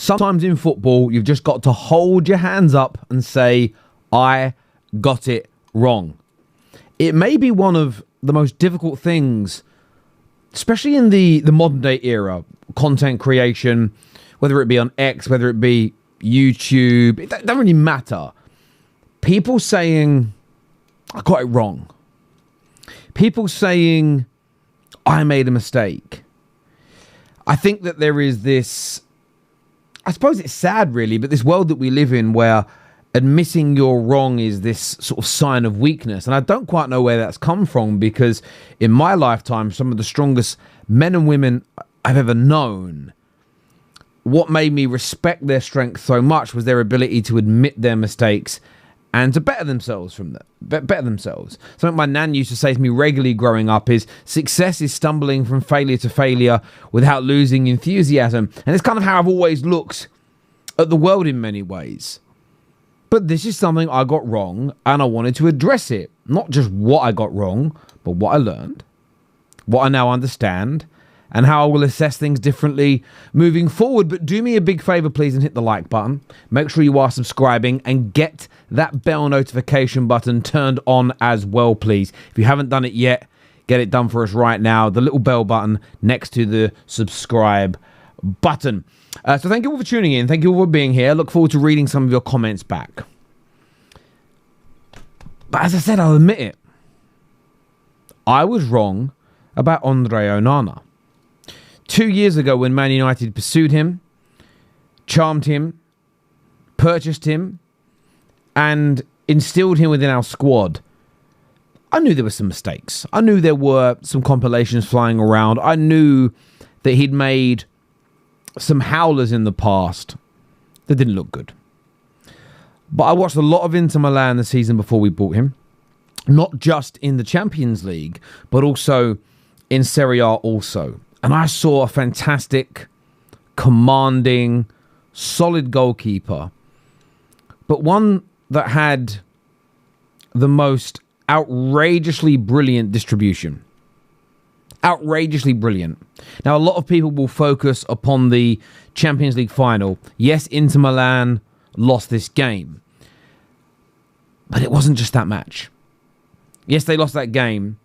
Sometimes in football, you've just got to hold your hands up and say, I got it wrong. It may be one of the most difficult things, especially in the modern day era, content creation, whether it be on X, whether it be YouTube, it doesn't really matter. People saying, I got it wrong. People saying, I made a mistake. I think that there is this, I suppose it's sad really, but this world that we live in where admitting you're wrong is this sort of sign of weakness. And I don't quite know where that's come from, because in my lifetime, some of the strongest men and women I've ever known, what made me respect their strength so much was their ability to admit their mistakes and to better themselves from that. Better themselves. Something my nan used to say to me regularly growing up is, success is stumbling from failure to failure without losing enthusiasm. And it's kind of how I've always looked at the world in many ways. But this is something I got wrong, and I wanted to address it. Not just what I got wrong, but what I learned, what I now understand, and how I will assess things differently moving forward. But do me a big favor, please, and hit the like button. Make sure you are subscribing and get that bell notification button turned on as well, please. If you haven't done it yet, get it done for us right now. The little bell button next to the subscribe button. So thank you all for tuning in. Thank you all for being here. Look forward to reading some of your comments back. But as I said, I'll admit it. I was wrong about Andre Onana. 2 years ago, when Man United pursued him, charmed him, purchased him, and instilled him within our squad, I knew there were some mistakes. I knew there were some compilations flying around. I knew that he'd made some howlers in the past that didn't look good. But I watched a lot of Inter Milan the season before we bought him. Not just in the Champions League, but also in Serie A also. And I saw a fantastic, commanding, solid goalkeeper. But one that had the most outrageously brilliant distribution. Outrageously brilliant. Now, a lot of people will focus upon the Champions League final. Yes, Inter Milan lost this game. But it wasn't just that match. Yes, they lost that game.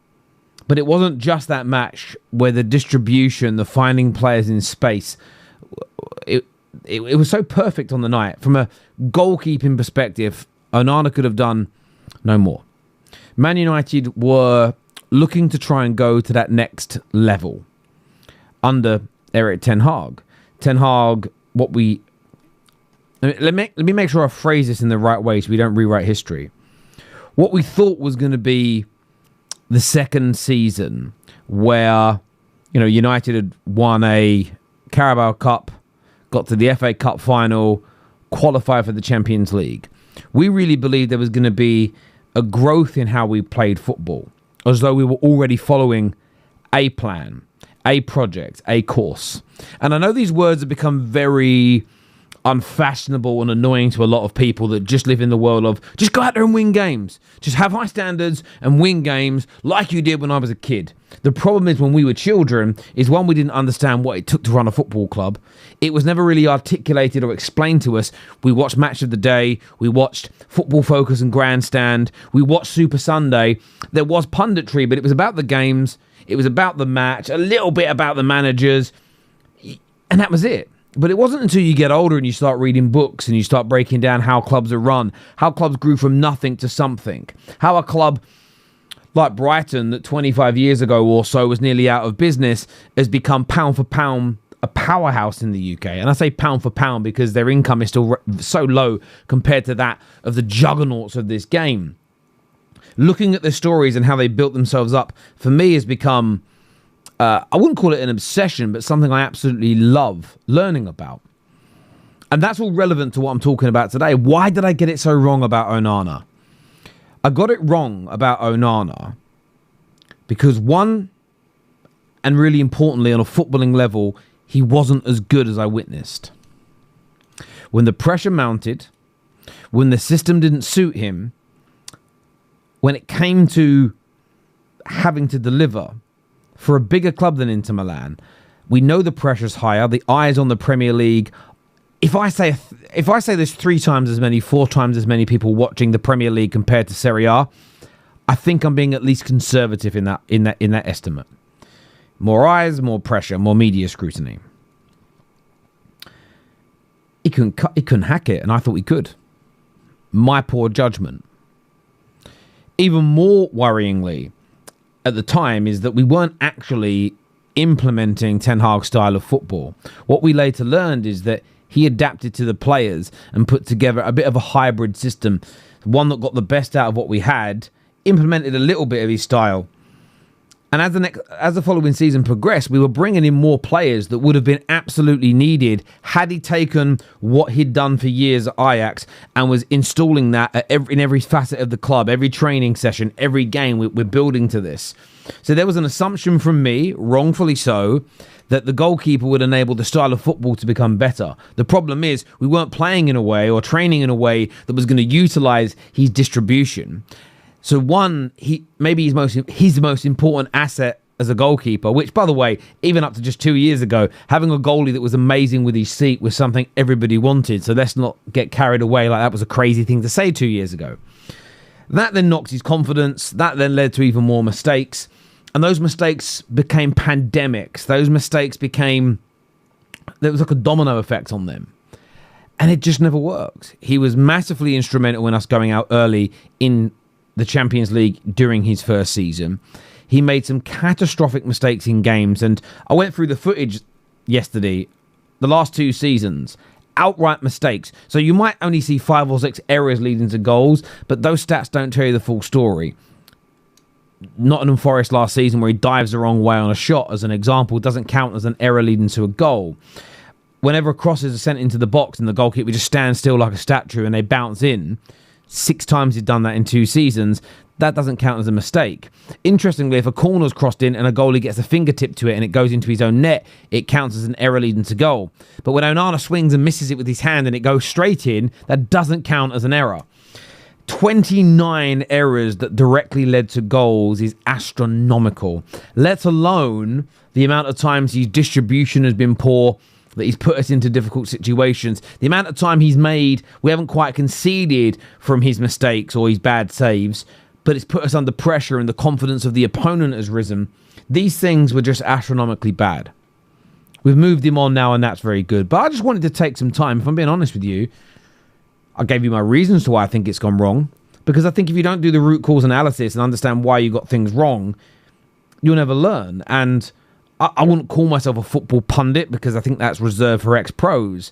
But it wasn't just that match where the distribution, the finding players in space, it was so perfect on the night. From a goalkeeping perspective, Onana could have done no more. Man United were looking to try and go to that next level under Erik Ten Hag. Ten Hag, let me make sure I phrase this in the right way so we don't rewrite history. What we thought was going to be the second season where, United had won a Carabao Cup, got to the FA Cup final, qualified for the Champions League. We really believed there was going to be a growth in how we played football, as though we were already following a plan, a project, a course. And I know these words have become very unfashionable and annoying to a lot of people that just live in the world of just go out there and win games. Just have high standards and win games like you did when I was a kid. The problem is when we were children is, one, we didn't understand what it took to run a football club. It was never really articulated or explained to us. We watched Match of the Day. We watched Football Focus and Grandstand. We watched Super Sunday. There was punditry, but it was about the games. It was about the match, a little bit about the managers, and that was it. But it wasn't until you get older and you start reading books and you start breaking down how clubs are run, how clubs grew from nothing to something, how a club like Brighton that 25 years ago or so was nearly out of business has become pound for pound a powerhouse in the UK. And I say pound for pound because their income is still so low compared to that of the juggernauts of this game. Looking at their stories and how they built themselves up, for me, has become, I wouldn't call it an obsession, but something I absolutely love learning about. And that's all relevant to what I'm talking about today. Why did I get it so wrong about Onana? I got it wrong about Onana because, one, and really importantly on a footballing level, he wasn't as good as I witnessed. When the pressure mounted, when the system didn't suit him, when it came to having to deliver for a bigger club than Inter Milan, we know the pressure's higher. The eyes on the Premier League if I say there's 3 times as many, 4 times as many people watching the Premier League compared to Serie A, I think I'm being at least conservative in that estimate. More eyes, more pressure, more media scrutiny. He couldn't hack it, and I thought he could. My poor judgment. Even more worryingly, at the time, is that we weren't actually implementing Ten Hag's style of football. What we later learned is that he adapted to the players and put together a bit of a hybrid system, one that got the best out of what we had, implemented a little bit of his style. And as the following season progressed, we were bringing in more players that would have been absolutely needed had he taken what he'd done for years at Ajax and was installing that in every facet of the club, every training session, every game. We're building to this. So there was an assumption from me, wrongfully so, that the goalkeeper would enable the style of football to become better. The problem is we weren't playing in a way or training in a way that was going to utilise his distribution. So one, he's the most important asset as a goalkeeper, which, by the way, even up to just 2 years ago, having a goalie that was amazing with his seat was something everybody wanted. So let's not get carried away like that was a crazy thing to say 2 years ago. That then knocked his confidence. That then led to even more mistakes. And those mistakes became pandemics. Those mistakes there was like a domino effect on them. And it just never worked. He was massively instrumental in us going out early in the Champions League during his first season. He made some catastrophic mistakes in games. And I went through the footage yesterday, the last 2 seasons. Outright mistakes. So you might only see 5 or 6 errors leading to goals, but those stats don't tell you the full story. Nottingham Forest last season, where he dives the wrong way on a shot, as an example, doesn't count as an error leading to a goal. Whenever crosses are sent into the box and the goalkeeper just stands still like a statue and they bounce in, 6 times he's done that in 2 seasons, that doesn't count as a mistake. Interestingly, if a corner's crossed in and a goalie gets a fingertip to it and it goes into his own net, it counts as an error leading to goal. But when Onana swings and misses it with his hand and it goes straight in, that doesn't count as an error. 29 errors that directly led to goals is astronomical, let alone the amount of times his distribution has been poor, that he's put us into difficult situations. The amount of time he's made, we haven't quite conceded from his mistakes or his bad saves, but it's put us under pressure and the confidence of the opponent has risen. These things were just astronomically bad. We've moved him on now and that's very good. But I just wanted to take some time, if I'm being honest with you. I gave you my reasons to why I think it's gone wrong. Because I think if you don't do the root cause analysis and understand why you got things wrong, you'll never learn. And I wouldn't call myself a football pundit because I think that's reserved for ex-pros.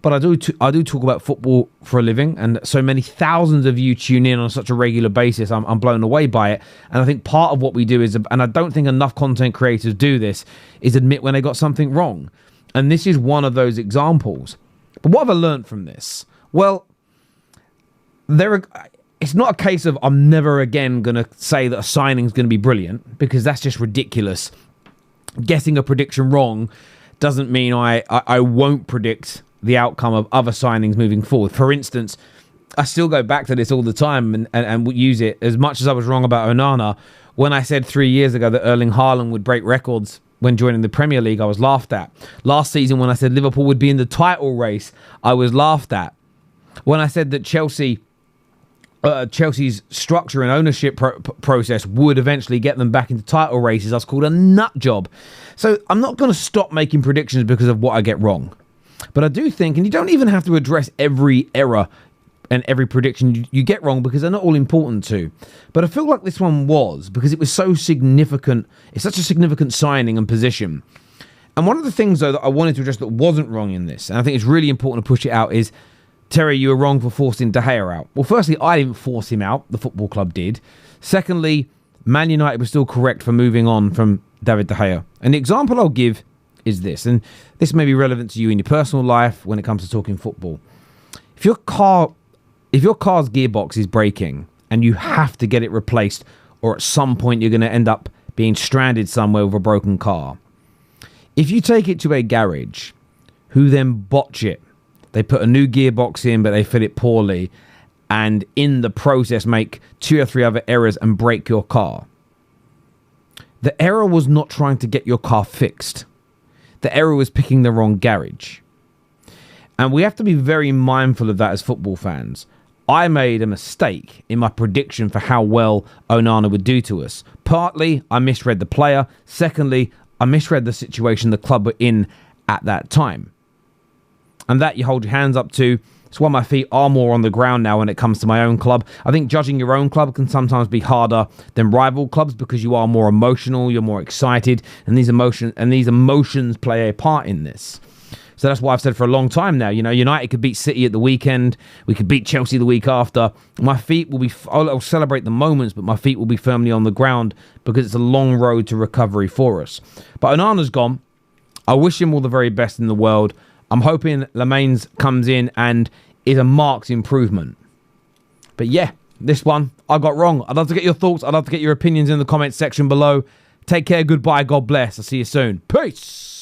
But I do talk about football for a living, and so many thousands of you tune in on such a regular basis. I'm blown away by it. And I think part of what we do is, and I don't think enough content creators do this, is admit when they got something wrong. And this is one of those examples. But what have I learned from this? Well, it's not a case of I'm never again going to say that a signing is going to be brilliant, because that's just ridiculous. Guessing a prediction wrong doesn't mean I won't predict the outcome of other signings moving forward. For instance, I still go back to this all the time and use it as much as I was wrong about Onana. When I said 3 years ago that Erling Haaland would break records when joining the Premier League, I was laughed at. Last season, when I said Liverpool would be in the title race, I was laughed at. When I said that Chelsea's structure and ownership process would eventually get them back into title races, I was called a nut job. So I'm not going to stop making predictions because of what I get wrong. But I do think, and you don't even have to address every error and every prediction you get wrong, because they're not all important to. But I feel like this one was, because it was so significant. It's such a significant signing and position. And one of the things, though, that I wanted to address that wasn't wrong in this, and I think it's really important to push it out, is, Terry, you were wrong for forcing De Gea out. Well, firstly, I didn't force him out. The football club did. Secondly, Man United was still correct for moving on from David De Gea. And the example I'll give is this, and this may be relevant to you in your personal life when it comes to talking football. If your car's gearbox is breaking and you have to get it replaced, or at some point you're going to end up being stranded somewhere with a broken car, if you take it to a garage who then botch it, they put a new gearbox in but they fit it poorly, and in the process make 2 or 3 other errors and break your car, the error was not trying to get your car fixed. The error was picking the wrong garage. And we have to be very mindful of that as football fans. I made a mistake in my prediction for how well Onana would do to us. Partly, I misread the player. Secondly, I misread the situation the club were in at that time. And that you hold your hands up to. It's why my feet are more on the ground now when it comes to my own club. I think judging your own club can sometimes be harder than rival clubs because you are more emotional, you're more excited, and these emotions play a part in this. So that's why I've said for a long time now, you know, United could beat City at the weekend. We could beat Chelsea the week after. My feet will be, I'll celebrate the moments, but my feet will be firmly on the ground because it's a long road to recovery for us. But Onana's gone. I wish him all the very best in the world. I'm hoping Lemaine's comes in and is a marked improvement. But yeah, this one I got wrong. I'd love to get your thoughts. I'd love to get your opinions in the comments section below. Take care. Goodbye. God bless. I'll see you soon. Peace.